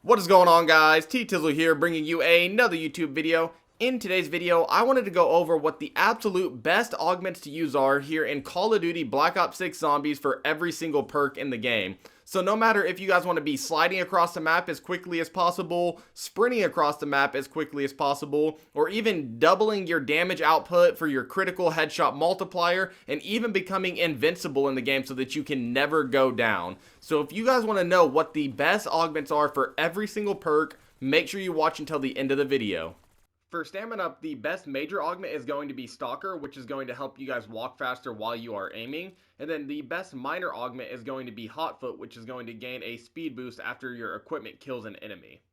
What is going on, guys? T-Tizzle here, bringing you another YouTube video. In today's video, I wanted to go over what the absolute best augments to use are here in Call of Duty Black Ops 6 Zombies for every single perk in the game. So no matter if you guys want to be sliding across the map as quickly as possible, sprinting across the map as quickly as possible, or even doubling your damage output for your critical headshot multiplier, and even becoming invincible in the game so that you can never go down. So if you guys want to know what the best augments are for every single perk, make sure you watch until the end of the video. For Stamin-Up, the best major augment is going to be Stalker, which is going to help you guys walk faster while you are aiming. And then the best minor augment is going to be Hotfoot, which is going to gain a speed boost after your equipment kills an enemy.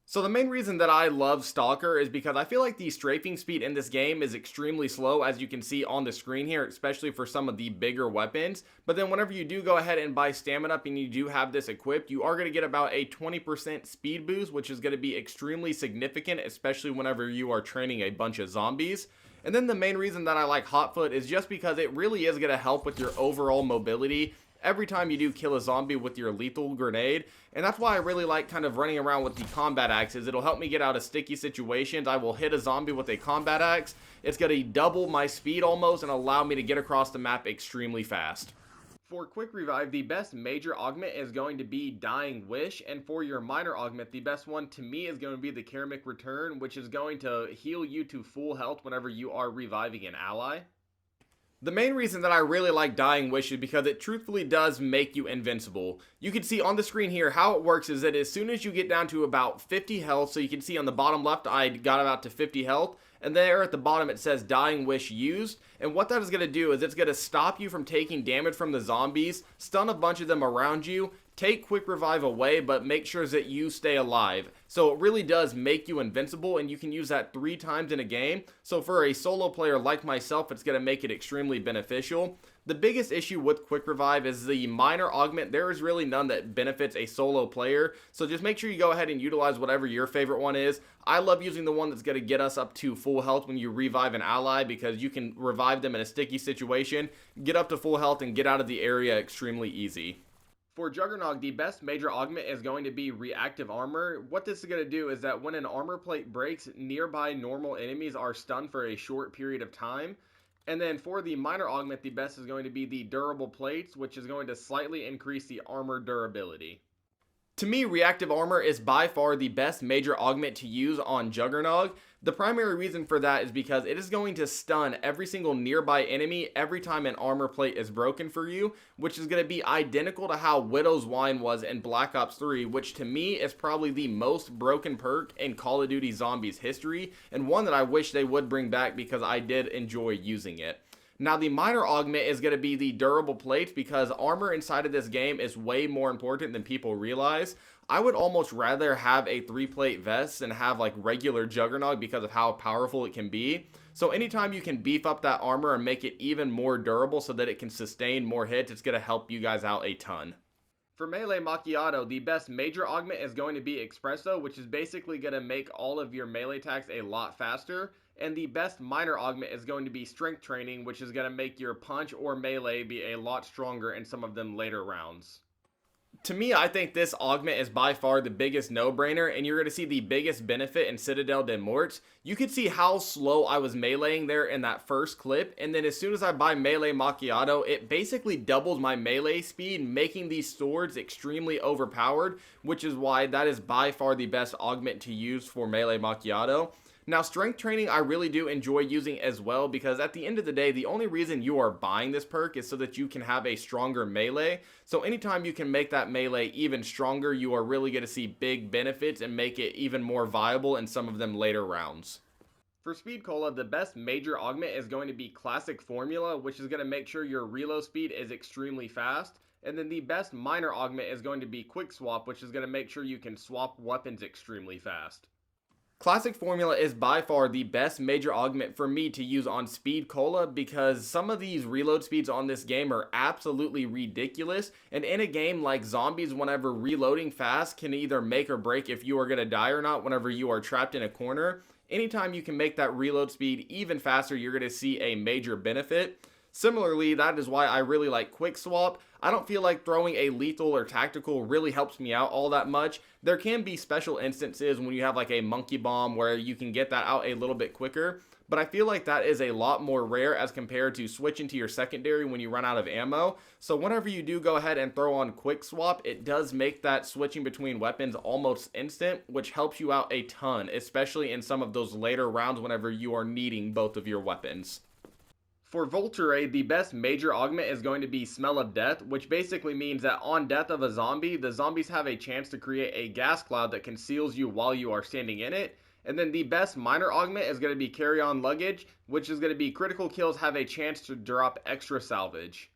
So the main reason that I love Stalker is because I feel like the strafing speed in this game is extremely slow, as you can see on the screen here, especially for some of the bigger weapons. But then whenever you do go ahead and buy Stamin-Up and you do have this equipped, you are going to get about a 20% speed boost, which is going to be extremely significant, especially whenever you are training a bunch of zombies. And then the main reason that I like Hotfoot is just because it really is going to help with your overall mobility every time you do kill a zombie with your lethal grenade. And that's why I really like kind of running around with the combat axes. It'll help me get out of sticky situations. I will hit a zombie with a combat axe. It's going to double my speed almost and allow me to get across the map extremely fast. For quick revive, the best major augment is going to be Dying Wish, and for your minor augment, the best one to me is going to be the Keramic Return, which is going to heal you to full health whenever you are reviving an ally. The main reason that I really like Dying Wish is because it truthfully does make you invincible. You can see on the screen here how it works is that as soon as you get down to about 50 health, so you can see on the bottom left I got about to 50 health, and there at the bottom it says Dying Wish used, and what that is going to do is it's going to stop you from taking damage from the zombies, stun a bunch of them around you, take quick revive away, but make sure that you stay alive. So it really does make you invincible, and you can use that 3 times in a game. So for a solo player like myself, it's going to make it extremely beneficial. The biggest issue with quick revive is the minor augment. There is really none that benefits a solo player. So just make sure you go ahead and utilize whatever your favorite one is. I love using the one that's going to get us up to full health when you revive an ally, because you can revive them in a sticky situation, get up to full health, and get out of the area extremely easy. For Juggernog, the best major augment is going to be Reactive Armor. What this is going to do is that when an armor plate breaks, nearby normal enemies are stunned for a short period of time. And then for the minor augment, the best is going to be the Durable Plates, which is going to slightly increase the armor durability. To me, Reactive Armor is by far the best major augment to use on Juggernog. The primary reason for that is because it is going to stun every single nearby enemy every time an armor plate is broken for you, which is going to be identical to how Widow's Wine was in Black Ops 3, which to me is probably the most broken perk in Call of Duty Zombies history, and one that I wish they would bring back because I did enjoy using it. Now, the minor augment is going to be the Durable Plates, because armor inside of this game is way more important than people realize. I would almost rather have a 3-plate vest than have like regular Juggernog because of how powerful it can be. So anytime you can beef up that armor and make it even more durable so that it can sustain more hits, it's going to help you guys out a ton. For melee Macchiato, the best major augment is going to be Espresso, which is basically going to make all of your melee attacks a lot faster. And the best minor augment is going to be Strength Training, which is going to make your punch or melee be a lot stronger in some of them later rounds. To me, I think this augment is by far the biggest no-brainer, and you're going to see the biggest benefit in Citadel de Morts. You could see how slow I was meleeing there in that first clip, and then as soon as I buy melee Macchiato, it basically doubles my melee speed, making these swords extremely overpowered, which is why that is by far the best augment to use for melee Macchiato. Now, Strength Training I really do enjoy using as well, because at the end of the day, the only reason you are buying this perk is so that you can have a stronger melee. So anytime you can make that melee even stronger, you are really going to see big benefits and make it even more viable in some of them later rounds. For Speed Cola, the best major augment is going to be Classic Formula, which is going to make sure your reload speed is extremely fast. And then the best minor augment is going to be Quick Swap, which is going to make sure you can swap weapons extremely fast. Classic Formula is by far the best major augment for me to use on Speed Cola, because some of these reload speeds on this game are absolutely ridiculous, and in a game like Zombies, whenever reloading fast can either make or break if you are going to die or not whenever you are trapped in a corner. Anytime you can make that reload speed even faster, you're going to see a major benefit. Similarly, that is why I really like Quick Swap. I don't feel like throwing a lethal or tactical really helps me out all that much. There can be special instances when you have like a monkey bomb where you can get that out a little bit quicker, but I feel like that is a lot more rare as compared to switching to your secondary when you run out of ammo. So whenever you do go ahead and throw on Quick Swap, it does make that switching between weapons almost instant, which helps you out a ton, especially in some of those later rounds whenever you are needing both of your weapons. For Vulture Aid, the best major augment is going to be Smell of Death, which basically means that on death of a zombie, the zombies have a chance to create a gas cloud that conceals you while you are standing in it. And then the best minor augment is going to be Carry On Luggage, which is going to be critical kills have a chance to drop extra salvage.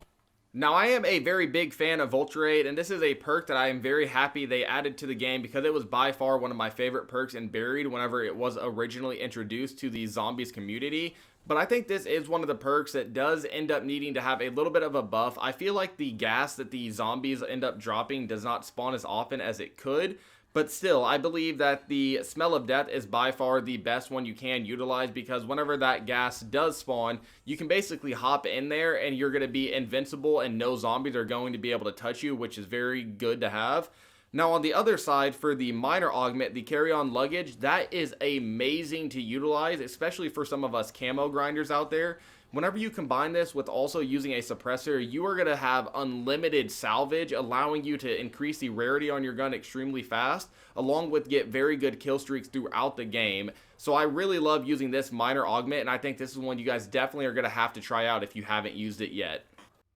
Now, I am a very big fan of Vulture Aid, and this is a perk that I am very happy they added to the game because it was by far one of my favorite perks in Buried whenever it was originally introduced to the zombies community. But I think this is one of the perks that does end up needing to have a little bit of a buff. I feel like the gas that the zombies end up dropping does not spawn as often as it could. But still, I believe that the Smell of Death is by far the best one you can utilize because whenever that gas does spawn, you can basically hop in there and you're going to be invincible and no zombies are going to be able to touch you, which is very good to have. Now on the other side, for the minor augment, the carry-on luggage, that is amazing to utilize, especially for some of us camo grinders out there. Whenever you combine this with also using a suppressor, you are going to have unlimited salvage, allowing you to increase the rarity on your gun extremely fast, along with get very good kill streaks throughout the game. So I really love using this minor augment, and I think this is one you guys definitely are going to have to try out if you haven't used it yet.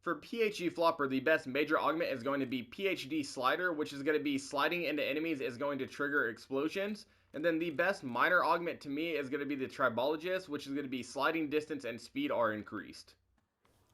For PhD Flopper, the best major augment is going to be PhD Slider, which is going to be sliding into enemies is going to trigger explosions. And then the best minor augment to me is going to be the Tribologist, which is going to be sliding distance and speed are increased.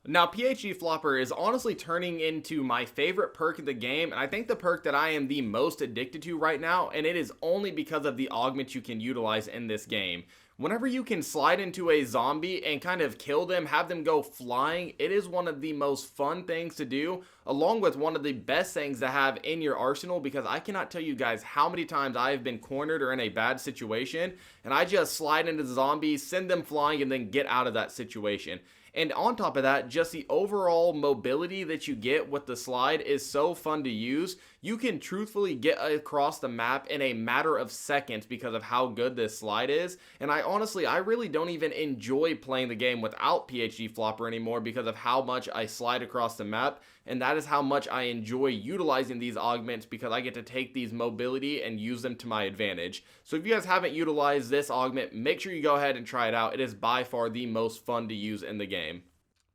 Now, PhD Flopper is honestly turning into my favorite perk in the game, and I think the perk that I am the most addicted to right now, and it is only because of the augment you can utilize in this game. Whenever you can slide into a zombie and kind of kill them, have them go flying, it is one of the most fun things to do, along with one of the best things to have in your arsenal, because I cannot tell you guys how many times I have been cornered or in a bad situation, and I just slide into the zombies, send them flying, and then get out of that situation. And on top of that, just the overall mobility that you get with the slide is so fun to use. You can truthfully get across the map in a matter of seconds because of how good this slide is. And I really don't even enjoy playing the game without PhD Flopper anymore because of how much I slide across the map. And that is how much I enjoy utilizing these augments because I get to take these mobility and use them to my advantage. So if you guys haven't utilized this augment, make sure you go ahead and try it out. It is by far the most fun to use in the game.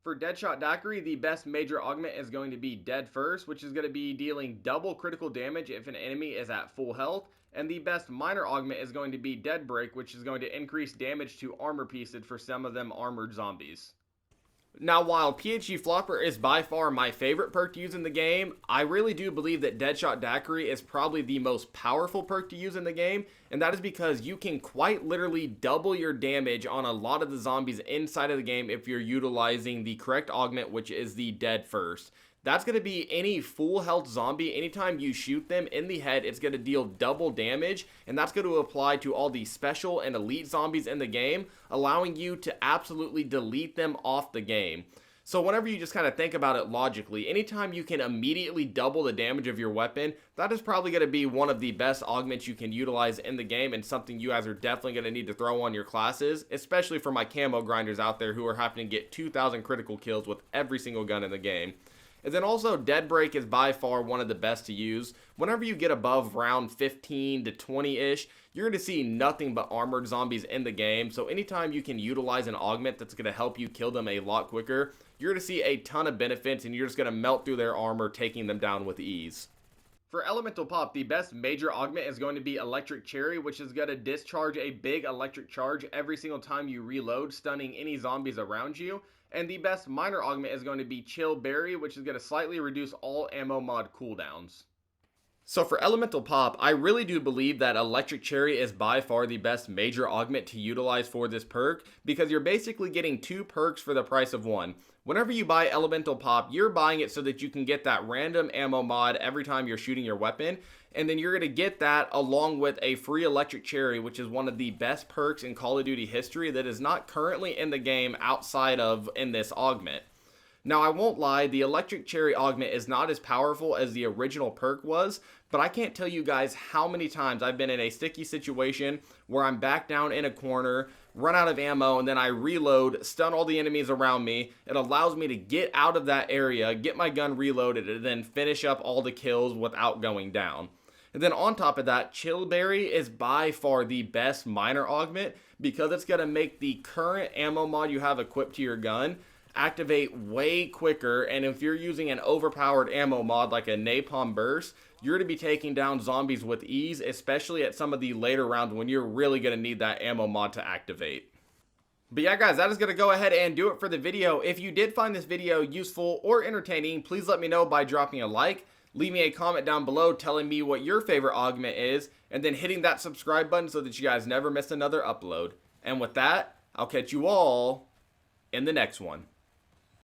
For Deadshot Daiquiri, the best major augment is going to be Dead First, which is going to be dealing double critical damage if an enemy is at full health. And the best minor augment is going to be Dead Break, which is going to increase damage to armor pieces for some of them armored zombies. Now, while PhD Flopper is by far my favorite perk to use in the game, I really do believe that Deadshot Daiquiri is probably the most powerful perk to use in the game, and that is because you can quite literally double your damage on a lot of the zombies inside of the game if you're utilizing the correct augment, which is the Dead First. That's going to be any full health zombie. Anytime you shoot them in the head, it's going to deal double damage, and that's going to apply to all the special and elite zombies in the game, allowing you to absolutely delete them off the game. So whenever you just kind of think about it logically, anytime you can immediately double the damage of your weapon, that is probably going to be one of the best augments you can utilize in the game, and something you guys are definitely going to need to throw on your classes, especially for my camo grinders out there who are having to get 2,000 critical kills with every single gun in the game. And then also, Dead Break is by far one of the best to use. Whenever you get above round 15 to 20-ish, you're going to see nothing but armored zombies in the game. So anytime you can utilize an augment that's going to help you kill them a lot quicker, you're going to see a ton of benefits, and you're just going to melt through their armor, taking them down with ease. For Elemental Pop, the best major augment is going to be Electric Cherry, which is going to discharge a big electric charge every single time you reload, stunning any zombies around you. And the best minor augment is going to be Chill Berry, which is going to slightly reduce all ammo mod cooldowns. So for Elemental Pop, I really do believe that Electric Cherry is by far the best major augment to utilize for this perk, because you're basically getting two perks for the price of one. Whenever you buy Elemental Pop, you're buying it so that you can get that random ammo mod every time you're shooting your weapon, and then you're going to get that along with a free Electric Cherry, which is one of the best perks in Call of Duty history that is not currently in the game outside of in this augment. Now, I won't lie, the electric cherry augment is not as powerful as the original perk was, but I can't tell you guys how many times I've been in a sticky situation where I'm back down in a corner, run out of ammo, and then I reload, stun all the enemies around me. It allows me to get out of that area, get my gun reloaded, and then finish up all the kills without going down. And then on top of that, Chillberry is by far the best minor augment because it's going to make the current ammo mod you have equipped to your gun activate way quicker. And if you're using an overpowered ammo mod like a napalm burst, you're going to be taking down zombies with ease, especially at some of the later rounds when you're really going to need that ammo mod to activate. But yeah, guys, that is going to go ahead and do it for the video. If you did find this video useful or entertaining, please let me know by dropping a like. Leave me a comment down below telling me what your favorite augment is, and then hitting that subscribe button so that you guys never miss another upload. And with that, I'll catch you all in the next one.